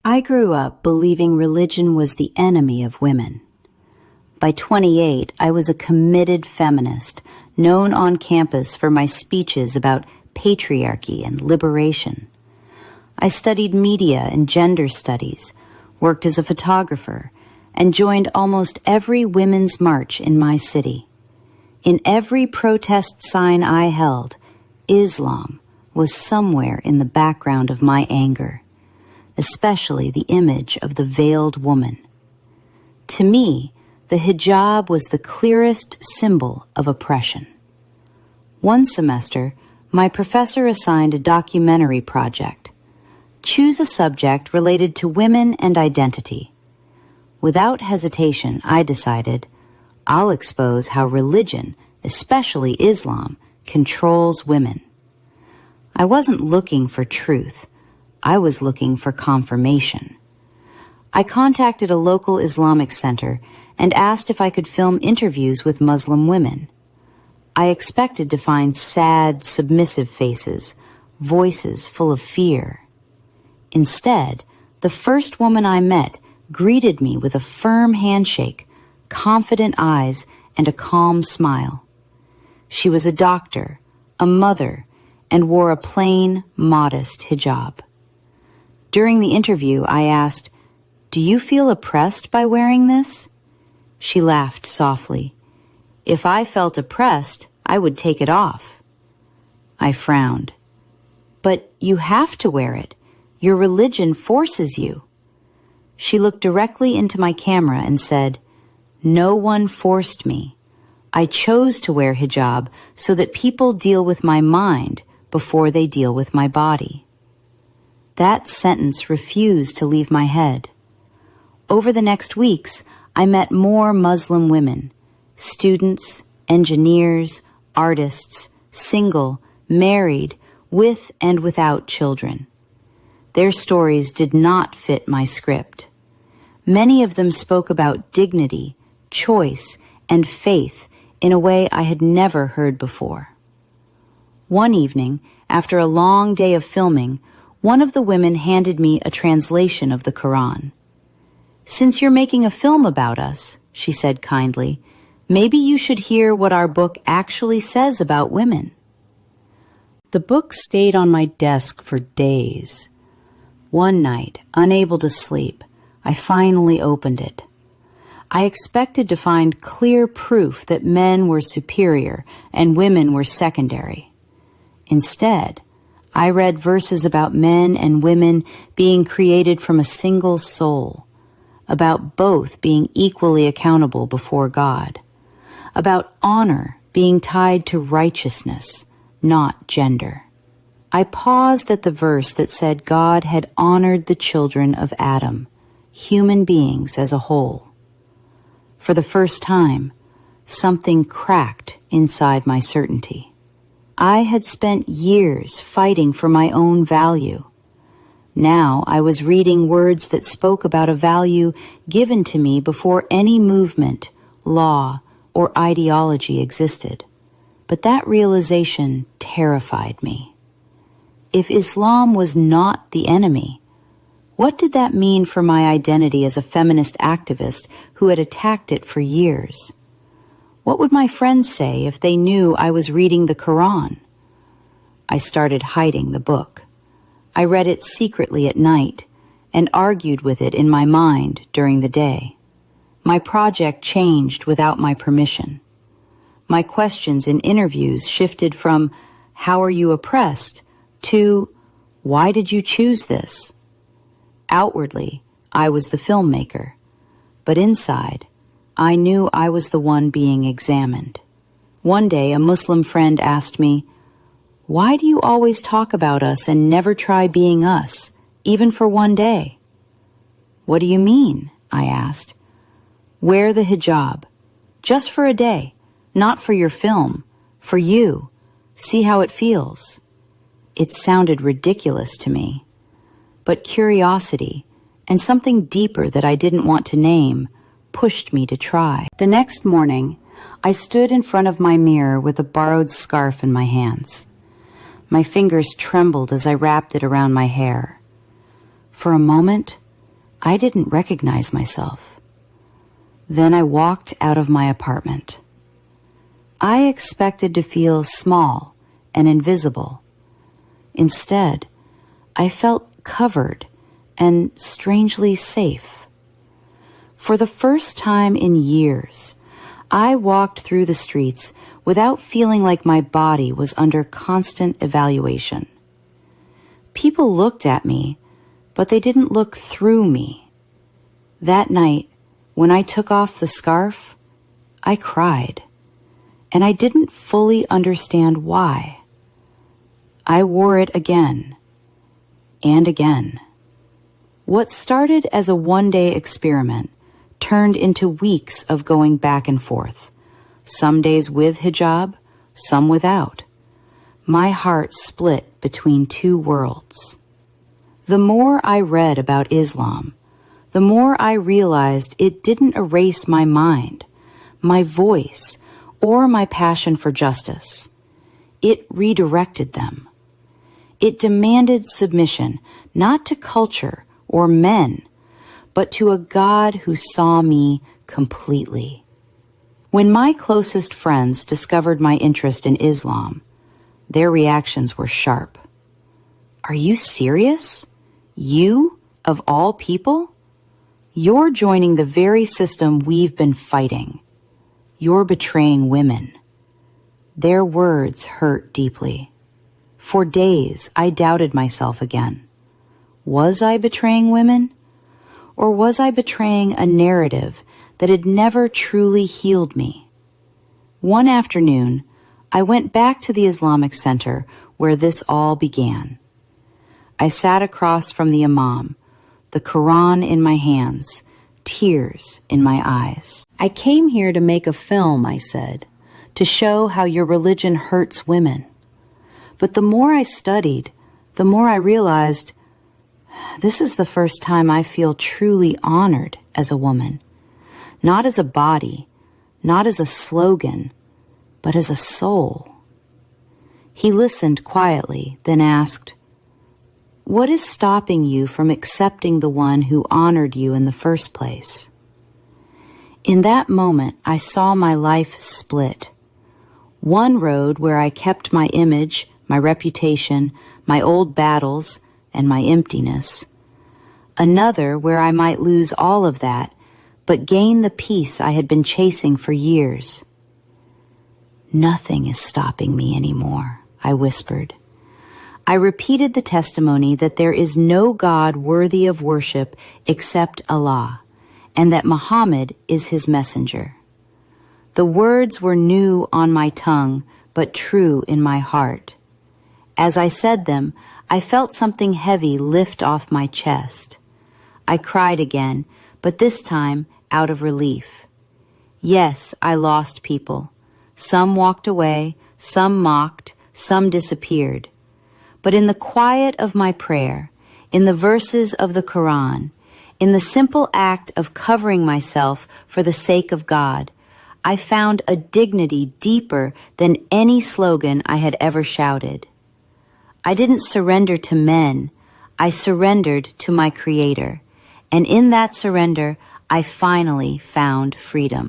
I grew up believing religion was the enemy of women. By 28, I was a committed feminist, known on campus for my speeches about patriarchy and liberation. I studied media and gender studies, worked as a photographer, and joined almost every women's march in my city. In every protest sign I held, Islam was somewhere in the background of my anger, especially the image of the veiled woman. To me, the hijab was the clearest symbol of oppression. One semester, my professor assigned a documentary project. Choose a subject related to women and identity. Without hesitation, I decided, I'll expose how religion, especially Islam, controls women. I wasn't looking for truth. I was looking for confirmation. I contacted a local Islamic center and asked if I could film interviews with Muslim women. I expected to find sad, submissive faces, voices full of fear. Instead, the first woman I met greeted me with a firm handshake, confident eyes, and a calm smile. She was a doctor, a mother, and wore a plain, modest hijab. During the interview, I asked, "Do you feel oppressed by wearing this?" She laughed softly. If I felt oppressed, I would take it off. I frowned. But you have to wear it. Your religion forces you. She looked directly into my camera and said, "No one forced me. I chose to wear hijab so that people deal with my mind before they deal with my body." That sentence refused to leave my head. Over the next weeks, I met more Muslim women, students, engineers, artists, single, married, with and without children. Their stories did not fit my script. Many of them spoke about dignity, choice, and faith in a way I had never heard before. One evening, after a long day of filming, one of the women handed me a translation of the Quran. "Since you're making a film about us," she said kindly, "maybe you should hear what our book actually says about women." The book stayed on my desk for days. One night, unable to sleep, I finally opened it. I expected to find clear proof that men were superior and women were secondary. Instead, I read verses about men and women being created from a single soul, about both being equally accountable before God, about honor being tied to righteousness, not gender. I paused at the verse that said God had honored the children of Adam, human beings as a whole. For the first time, something cracked inside my certainty. I had spent years fighting for my own value. Now I was reading words that spoke about a value given to me before any movement, law, or ideology existed. But that realization terrified me. If Islam was not the enemy, what did that mean for my identity as a feminist activist who had attacked it for years? What would my friends say if they knew I was reading the Quran? I started hiding the book. I read it secretly at night and argued with it in my mind during the day. My project changed without my permission. My questions in interviews shifted from, "How are you oppressed?" to, "Why did you choose this?" Outwardly, I was the filmmaker, but inside, I knew I was the one being examined. One day, a Muslim friend asked me, "Why do you always talk about us and never try being us, even for one day?" "What do you mean?" I asked. "Wear the hijab, just for a day, not for your film, for you. See how it feels." It sounded ridiculous to me, but curiosity and something deeper that I didn't want to name pushed me to try. The next morning, I stood in front of my mirror with a borrowed scarf in my hands. My fingers trembled as I wrapped it around my hair. For a moment, I didn't recognize myself. Then I walked out of my apartment. I expected to feel small and invisible. Instead, I felt covered and strangely safe. For the first time in years, I walked through the streets without feeling like my body was under constant evaluation. People looked at me, but they didn't look through me. That night, when I took off the scarf, I cried, and I didn't fully understand why. I wore it again and again. What started as a one-day experiment turned into weeks of going back and forth, some days with hijab, some without. My heart split between two worlds. The more I read about Islam, the more I realized it didn't erase my mind, my voice, or my passion for justice. It redirected them. It demanded submission, not to culture or men, but to a God who saw me completely. When my closest friends discovered my interest in Islam, their reactions were sharp. Are you serious? You, of all people? You're joining the very system we've been fighting. You're betraying women. Their words hurt deeply. For days, I doubted myself again. Was I betraying women? Or was I betraying a narrative that had never truly healed me? One afternoon, I went back to the Islamic Center where this all began. I sat across from the imam, the Quran in my hands, tears in my eyes. I came here to make a film, I said, to show how your religion hurts women. But the more I studied, the more I realized this is the first time I feel truly honored as a woman, not as a body, not as a slogan, but as a soul. He listened quietly, then asked, "What is stopping you from accepting the one who honored you in the first place?" In that moment, I saw my life split. One road where I kept my image, my reputation, my old battles, and my emptiness. Another where I might lose all of that, but gain the peace I had been chasing for years. "Nothing is stopping me anymore," I whispered. I repeated the testimony that there is no God worthy of worship except Allah, and that Muhammad is his messenger. The words were new on my tongue, but true in my heart. As I said them, I felt something heavy lift off my chest. I cried again, but this time out of relief. Yes, I lost people. Some walked away, some mocked, some disappeared. But in the quiet of my prayer, in the verses of the Quran, in the simple act of covering myself for the sake of God, I found a dignity deeper than any slogan I had ever shouted. I didn't surrender to men, I surrendered to my Creator, and in that surrender, I finally found freedom.